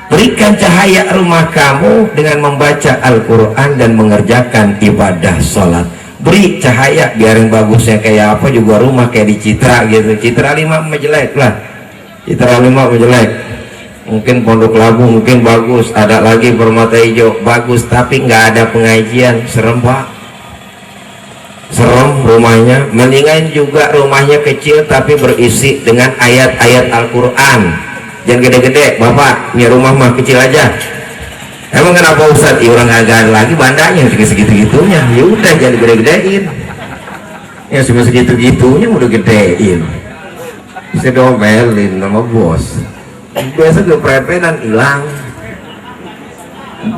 Berikan cahaya rumah kamu dengan membaca Al-Quran dan mengerjakan ibadah sholat. Beri cahaya, biarin bagusnya kayak apa juga rumah kayak di Citra gitu. Citra 5 jelek lah, Citra 5 jelek. Mungkin Pondok Labu mungkin bagus, ada lagi Permata Hijau bagus, tapi nggak ada pengajian, serem pak, serem rumahnya. Mendingan juga rumahnya kecil tapi berisi dengan ayat-ayat Al-Quran. Jangan gede-gede, bapak punya rumah mah kecil aja. Emang kenapa Ustadz? Ya orang agak ada lagi bandanya segitu-gitunya. Ya udah jangan gede-gedein. Ya cuma segitu-gitunya udah gedein. Bisa domelin sama bos. Biasa keprepedan hilang.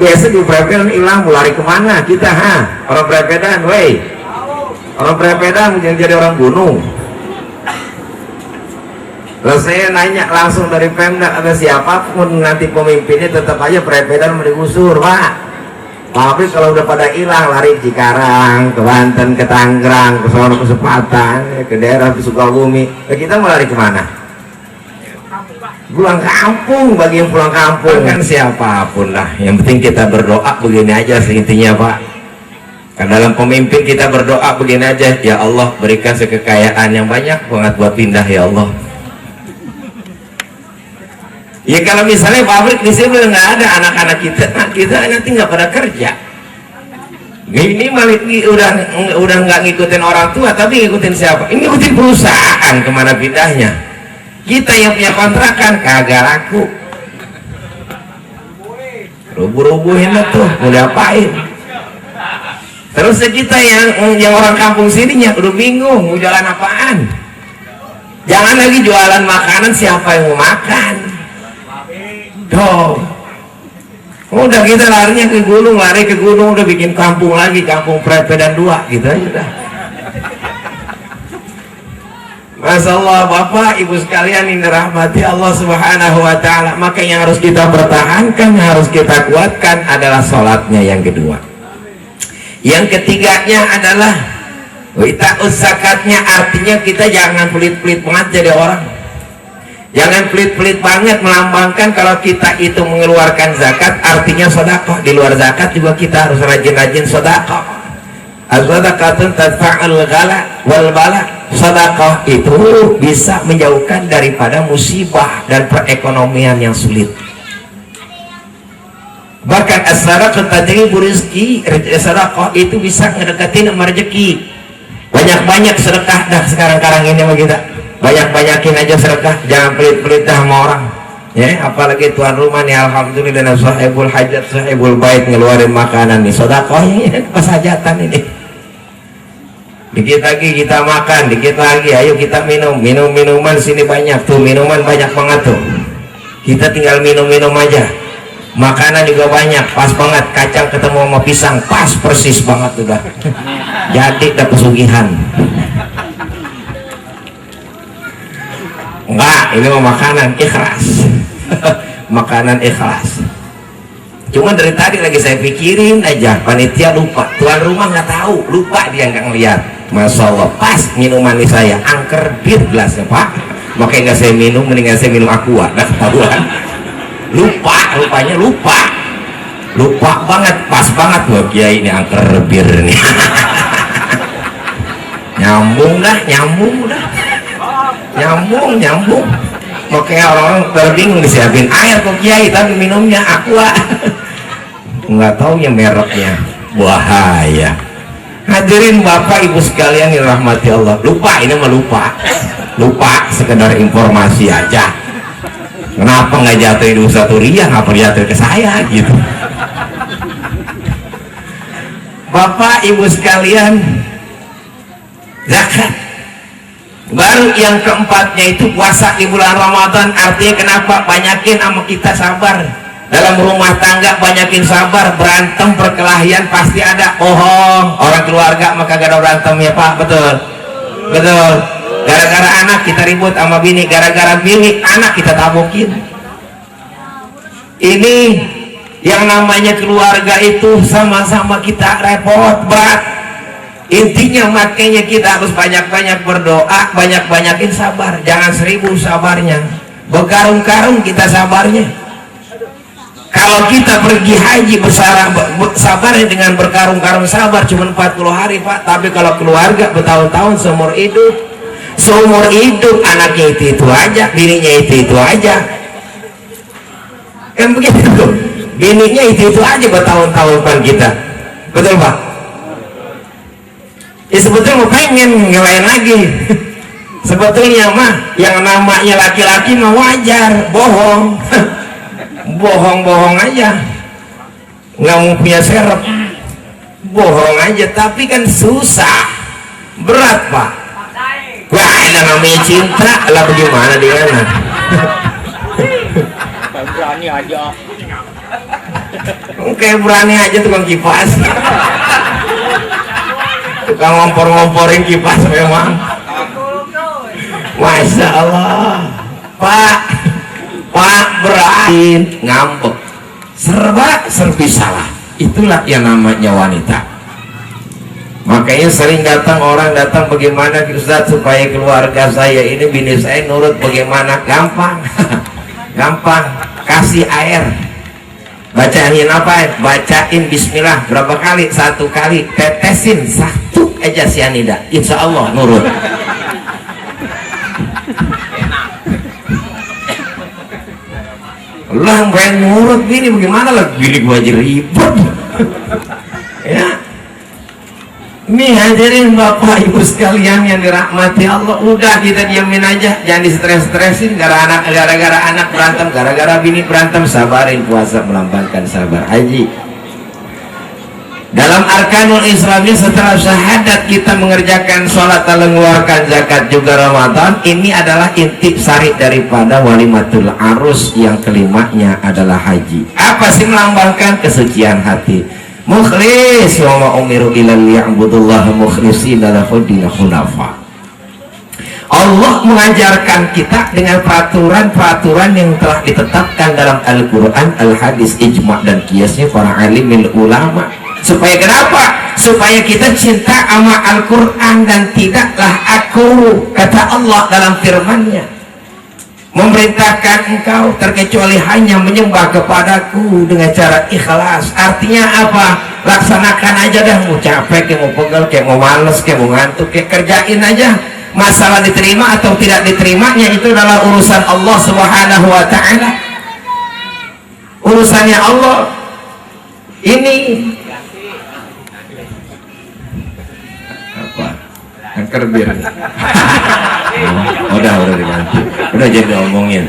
Biasa keprepedan hilang, mau lari kemana kita ha? Orang prepedan, woi. Orang prepedan jangan jadi orang gunung. Kalau saya nanya langsung dari Pemda ada siapapun nanti pemimpinnya tetap aja prepedan mau digusur pak. Tapi kalau udah pada hilang lari Cikarang, ke Banten, ke Tangerang, ke Solo, ke Sepatan, ke daerah Sukabumi, kita mau lari kemana? Pulang kampung. Bagi yang pulang kampung kan siapapun lah, yang penting kita berdoa begini aja intinya pak. Kan dalam pemimpin kita berdoa begini aja, ya Allah berikan sekekayaan yang banyak banget buat pindah ya Allah. Ya kalau misalnya pabrik di sini nggak ada anak-anak kita nanti nggak pada kerja. Ini malah udah nggak ngikutin orang tua, tapi ngikutin siapa? Ini ngikutin perusahaan kemana pindahnya. Kita yang punya kontrakan kagak laku. Rubuh-rubuhin tuh, mau diapain? Terus kita yang orang kampung sininya udah bingung mau jualan apaan. Jangan lagi jualan makanan, siapa yang mau makan? Tuh, udah kita larinya ke gunung, lari ke gunung udah bikin kampung lagi, kampung prepedan 2 gitu aja udah. Masya Allah Bapak Ibu sekalian ini rahmati Allah Subhanahu wa ta'ala. Maka yang harus kita pertahankan, yang harus kita kuatkan adalah sholatnya yang kedua. Yang ketiganya adalah wita'us zakatnya, artinya kita jangan pelit-pelit banget jadi orang. Jangan pelit-pelit banget melambangkan kalau kita itu mengeluarkan zakat artinya sedekah. Di luar zakat juga kita harus rajin-rajin sedekah. Az-zakatun tadfa'ul ghala wal bala. Sedekah itu bisa menjauhkan daripada musibah dan perekonomian yang sulit. Bahkan as-sadaqah tajlibu rizki, sedekah itu bisa ngedekatin sama rezeki. Banyak-banyak sedekah dah sekarang-karang ini sama kita. Banyak-banyakin aja sedekah, jangan pelit-pelit dah sama orang ya. Apalagi tuan rumah nih alhamdulillah sahibul hajat sahibul bait ngeluarin makanan nih sedekah ini pas hajatan ini. Dikit lagi kita makan, dikit lagi ayo kita minuman sini banyak tuh, minuman banyak banget tuh, kita tinggal minum aja. Makanan juga banyak, pas banget, kacang ketemu sama pisang pas persis banget udah jadi udah pesugihan. Enggak, ini mau makanan ikhlas. Makanan ikhlas. Cuma dari tadi lagi saya pikirin aja, panitia lupa, tuan rumah nggak tahu, lupa dia nggak ngeliat. Masya Allah, pas minuman ini saya angker bir gelasnya pak, makanya nggak saya minum, mendingan saya minum aqua. Nah ketahuan, rupanya lupa banget, pas banget buat kiai ini angker bir nih. nyambung nyambung. Makanya orang-orang terbingung disiapin air kok kiai tapi minumnya aqua. Nggak tahu ya mereknya, bahaya. Hadirin Bapak Ibu sekalian yang rahmati Allah, lupa ini mah lupa sekedar informasi aja. Kenapa nggak jatuhin Ustadz Uriah, ngapa jatuh ke saya gitu. Bapak Ibu sekalian, zakat. Baru yang keempatnya itu puasa di bulan Ramadan. Artinya kenapa? Banyakin sama kita sabar. Dalam rumah tangga banyakin sabar. Berantem perkelahian pasti ada. Bohong, orang keluarga maka gak ada berantem ya Pak. Betul. Gara-gara anak kita ribut sama bini, gara-gara bini anak kita tabokin. Ini yang namanya keluarga itu sama-sama kita repot berat. Intinya makanya kita harus banyak-banyak berdoa, banyak-banyakin sabar. Jangan 1000 sabarnya, berkarung-karung kita sabarnya. Kalau kita pergi haji sabar dengan berkarung-karung sabar cuma 40 hari Pak, tapi kalau keluarga bertahun-tahun seumur hidup anaknya itu aja, bininya itu aja, kan begitu tuh, bininya itu aja bertahun-tahun kan kita, betul Pak? Ya sebetulnya mau pengen ngelain lagi. Sebetulnya mah yang namanya laki-laki mah wajar bohong. Bohong aja, nggak mau punya serep, bohong aja, tapi kan susah, berat Pak. Wah, ada namanya cinta lah, bagaimana dia nah. Berani aja. Kayak berani aja tukang kipas, tukang ngompor-ngomporin kipas memang. Masya Allah Pak berani ngambek, serba salah. Itulah yang namanya wanita. Makanya sering orang datang bagaimana Ustaz supaya keluarga saya ini, bini saya nurut, bagaimana? Gampang. Gampang, kasih air, bacain apa? Bacain bismillah berapa kali? 1 kali, tetesin 1 aja cyanida, insya Allah nurut. Lah pengen nurut bini, bagaimana lah bini gua aja ribet. Ya, ini hadirin Bapak Ibu sekalian yang dirahmati Allah, udah kita diamin aja, jangan distres-stresin gara-gara anak berantem, gara-gara bini berantem. Sabarin, puasa melambangkan sabar. Haji dalam arkanul Islamnya, setelah syahadat kita mengerjakan sholat, mengeluarkan zakat juga Ramadan. Ini adalah inti sari daripada walimatul arus. Yang kelimanya adalah haji. Apa sih? Melambangkan kesucian hati. Mukhlis wa ma umiru illa liya'budullaha mukhlishina lahud-din hunafa. Allah mengajarkan kita dengan peraturan-peraturan yang telah ditetapkan dalam Al-Quran, Al-Hadis, Ijma' dan kiasnya para alimil ulama. Supaya kenapa? Supaya kita cinta sama Al-Quran dan tidaklah aku, kata Allah dalam firman-Nya, memerintahkan engkau terkecuali hanya menyembah kepadaku dengan cara ikhlas. Artinya apa? Laksanakan aja dah, mau capek kayak mau pegel kayak mau males kayak mau ngantuk kayak kerjain aja. Masalah diterima atau tidak diterimanya itu adalah urusan Allah Subhanahu wa ta'ala, urusannya Allah. Ini angker bir. Udah diganti. Udah jadi diomongin.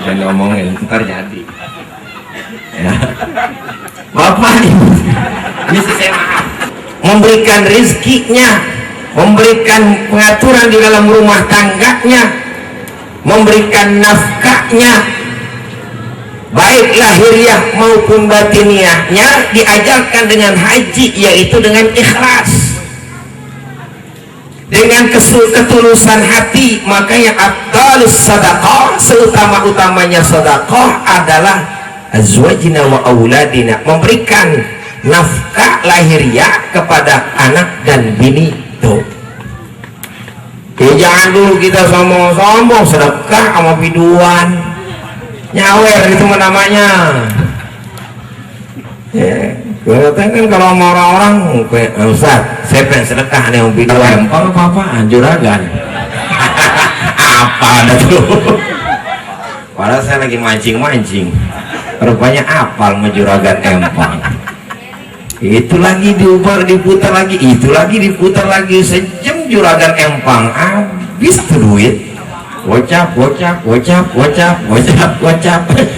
Jangan diomongin, ntar jadi. Ya. Bapak Ibu, ini saya maaf. Memberikan rizkinya, memberikan pengaturan di dalam rumah tangganya, memberikan nafkahnya, baik lahiriah maupun batiniahnya, diajarkan dengan haji, yaitu dengan ikhlas, dengan ketulusan hati. Makanya afdalus sadaqah, seutama-utamanya sedekah adalah azwajina wa auladina, memberikan nafkah lahiriah kepada anak dan bini. Tuh, jangan dulu kita sombong-sombong sedekah sama biduan, nyawer itu namanya. Ya, kan kalau sama orang-orang, Ustaz, saya pengen sedekah nih sama biduan, apa-apa, juragan. Apa ada tuh? Padahal saya lagi mancing-mancing, rupanya apal sama juragan empang. Itu lagi diputar lagi, itu lagi diputar lagi, sejam juragan empang, habis tuh duit. Gocap.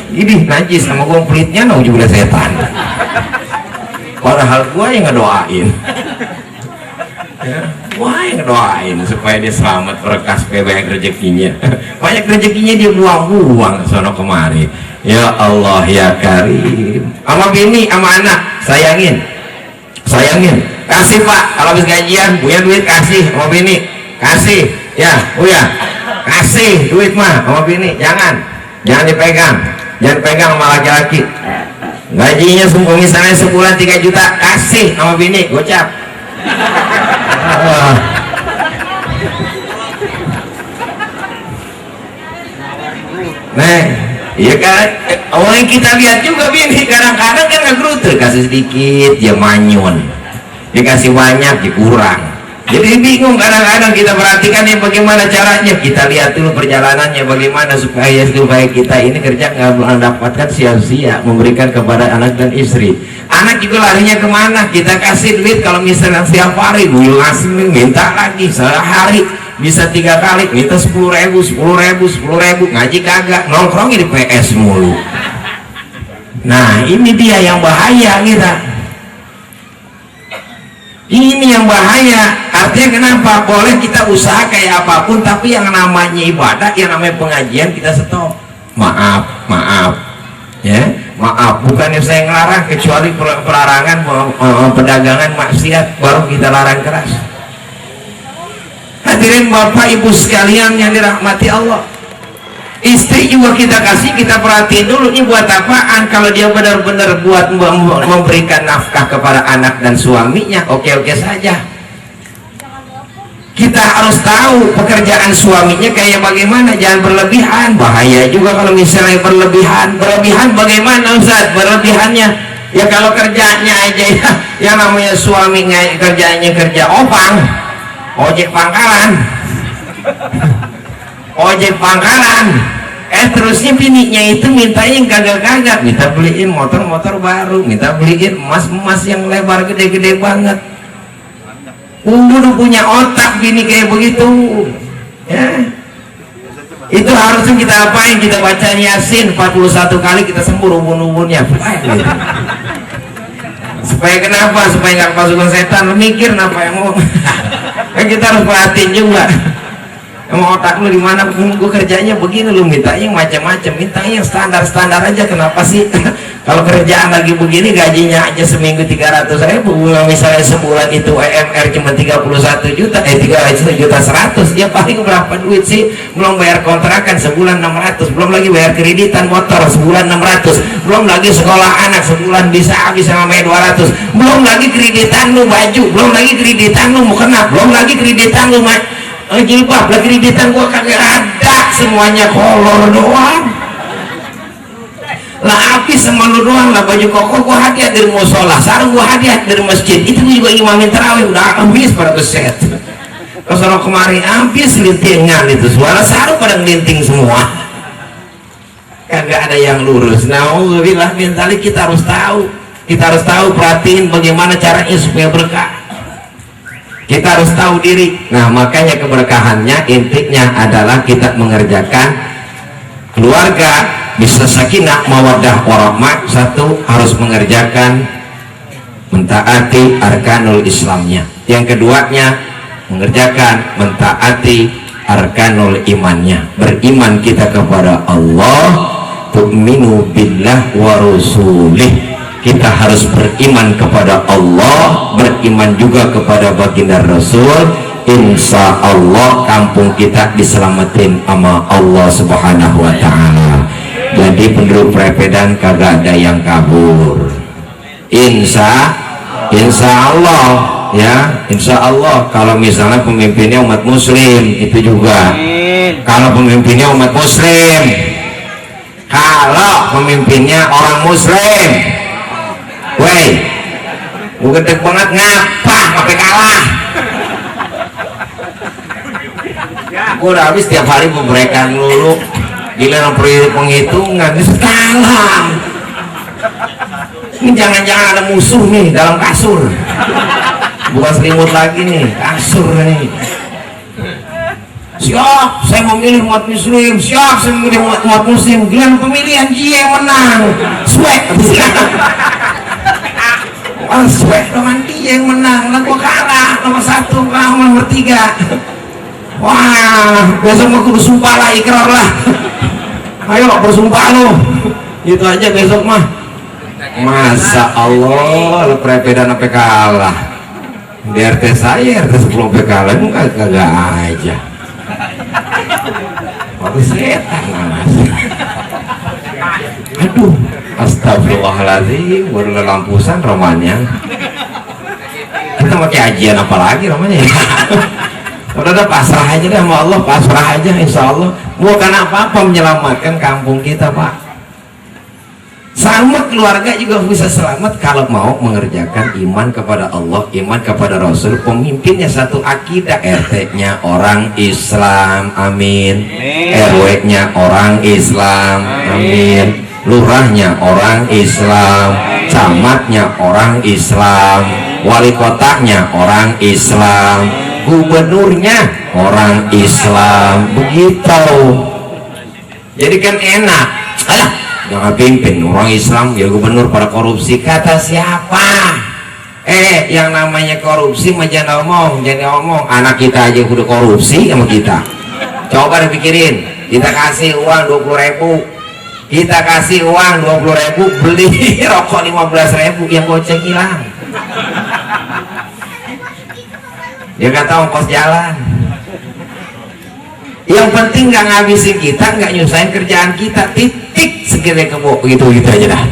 Ini najis sama gua pelitnya, juga setan. Padahal gua yang ngedoain, ya, gua yang ngedoain supaya dia selamat, berkah, banyak rezekinya. Banyak rezekinya dia buang-buang sono kemari. Ya Allah ya Karim. Sama bini, sama anak, sayangin, kasih Pak. Kalau habis gajian punya duit kasih sama bini, kasih ya, kasih duit mah sama bini, jangan dipegang, jangan pegang sama laki-laki. Gajinya misalnya sebulan 3 juta, kasih sama bini, gocap. Neng, Iya kan, orang yang kita lihat juga bini kadang-kadang kan nggak kasih sedikit dia manyun, dikasih banyak dia kurang, jadi bingung kadang-kadang. Kita perhatikan ya bagaimana caranya, kita lihat dulu perjalanannya bagaimana supaya kita ini kerja nggak mendapatkan sia-sia, memberikan kepada anak dan istri. Anak juga larinya kemana, kita kasih duit kalau misalnya setiap hari gue ngasih minta lagi, sehari bisa 3 kali minta 10.000 ngaji kagak, nongkrongnya di PS mulu. Nah ini dia yang bahaya kita, ini yang bahaya. Artinya kenapa? Boleh kita usaha kayak apapun, tapi yang namanya ibadah, yang namanya pengajian kita stop. Maaf ya, maaf, bukannya saya ngelarang, kecuali pelarangan perdagangan maksiat baru kita larang keras. Hadirin Bapak Ibu sekalian yang dirahmati Allah, istri juga kita kasih, kita perhatiin dulu ini buat apaan. Kalau dia benar-benar buat memberikan nafkah kepada anak dan suaminya, oke-oke saja. Kita harus tahu pekerjaan suaminya kayak bagaimana, jangan berlebihan. Bahaya juga kalau misalnya berlebihan bagaimana Ustaz berlebihannya? Ya kalau kerjanya aja ya, yang namanya suami kerjanya kerja opang, ojek pangkalan, terusnya bininya itu minta yang kagak-kagak, minta beliin motor baru, minta beliin emas yang lebar gede-gede banget. Udah punya otak bini kayak begitu ya. Itu harusnya kita apain? Kita baca Yasin 41 kali, kita sembuh ubun-ubunnya supaya kenapa? Supaya nggak kemasukan setan. Mikir apa yang mau kan kita harus perhatiin juga, emang otak lu gimana. Gue kerjanya begini, lu minta yang macam-macam, minta yang standar aja. Kenapa sih? Kalau kerjaan lagi begini, gajinya aja seminggu 300.000, misalnya sebulan itu EMR cuma 31 juta, 3 juta 100, ya paling berapa duit sih? Belum bayar kontrakan sebulan 600, belum lagi bayar kreditan motor sebulan 600, belum lagi sekolah anak sebulan bisa habis sampai 200, belum lagi kreditan lu baju, belum lagi kreditan lu mukena, belum lagi kreditan lu jilbab, lagi kreditan gua kagak ada, semuanya kolor doang. Lah habis sama lu doang lah, baju koko gua hadiah dari musola, sarung gua hadiah dari masjid, itu juga imamin tarawih udah habis pada beset. Kalau kemarin habis lintingan itu, suara sarung pada ngelinting semua, kagak ada yang lurus. Nauzubillah min dzalik. Kita harus tahu, perhatiin bagaimana caranya supaya berkah. Kita harus tahu diri. Nah makanya keberkahannya intinya adalah kita mengerjakan keluarga bisa sakinah mawaddah warahmah. Satu, harus mengerjakan mentaati arkanul Islamnya. Yang keduanya mengerjakan mentaati arkanul imannya. Beriman kita kepada Allah, tu'minu billah wa rasulih. Kita harus beriman kepada Allah, beriman juga kepada baginda Rasul. Insya Allah kampung kita diselamatin sama Allah Subhanahu wa ta'ala. Jadi penduduk Prepedan kagak ada yang kabur. Insya Allah ya, insya Allah. Kalau misalnya pemimpinnya umat muslim, itu juga kalau pemimpinnya umat muslim, kalau pemimpinnya orang muslim, woi gue gede banget ngapa sampai kalah. Gue udah habis tiap hari memberikan lulu giliran penghitungan kalah. Ini jangan-jangan ada musuh nih dalam kasur, bukan selimut lagi nih, kasur nih. Siap, saya memilih umat muslim. Siap, saya memilih umat muslim. Giliran pemilihan dia yang menang, swag. Swag dengan dia yang menang, lah gua kalah nomor 1, kalah nomor 3. Wah, besok mau kudu sumpah lah, ikrar lah. Ayo bersumpah lo, itu aja besok mah. Masa Allah lu Prepedan sampai kalah. Di RT saya RT 10 sampai kalah, enggak kagak aja. Waktu setan mas. Aduh, astagfirullahaladzim, baru lampusan romanya. Kita pakai ajian apa lagi romanya ya? Udah pasrah aja deh sama Allah, pasrah aja insya Allah. Bukan apa-apa menyelamatkan kampung kita Pak. selamat, keluarga juga bisa selamat kalau mau mengerjakan iman kepada Allah, iman kepada Rasul. Pemimpinnya satu akidah, RT-nya orang Islam, amin. RW-nya orang Islam, amin. Lurahnya orang Islam, camatnya orang Islam, wali kotanya orang Islam, gubernurnya orang Islam, begitu. Jadi kan enak. Alah, jangan pimpin orang Islam ya gubernur pada korupsi, kata siapa? Yang namanya korupsi mah jangan ngomong, anak kita aja udah korupsi sama kita. Coba dipikirin, kita kasih uang 20.000, kita kasih uang 20.000 beli rokok 15.000, yang goceng hilang. Dia kata ongkos jalan. Yang penting nggak ngabisin kita, nggak nyusahin kerjaan kita, titik segini kebo, gitu aja dah.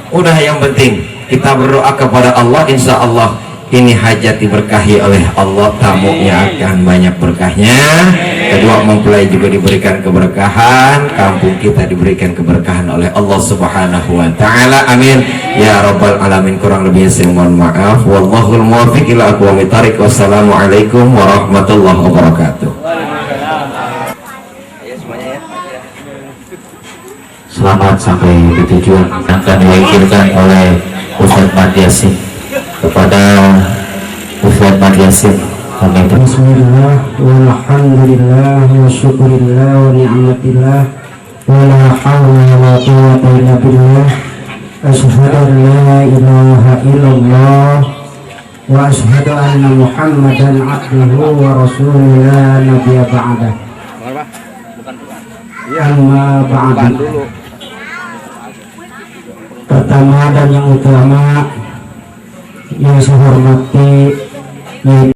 Udah, yang penting kita berdoa kepada Allah, insya Allah ini hajat diberkahi oleh Allah, tamunya akan banyak berkahnya. Kedua, mempelai juga diberikan keberkahan, kampung kita diberikan keberkahan oleh Allah Subhanahu wa taala, amin ya rabbal alamin. Kurang lebihnya saya mohon maaf, wallahul muwaffiq ila aqwamit thariq. Wassalamualaikum warahmatullahi wabarakatuh. Selamat sampai di tujuan yang akan diwakilkan oleh Ustadz Mat Yasin. Kepada Ustadz Mat Yasin kami Bismillah walhamdulillah wa syukurillah wa ni'matillah wa la hawla wa la quwwata illa billah. Asyhadu an la ilaha illallah wa asyhadu anna Muhammadan abduhu wa rasuluhu la nabiyya ba'dah. Amma ba'du. Pertama dan yang utama yang saya hormati Nyai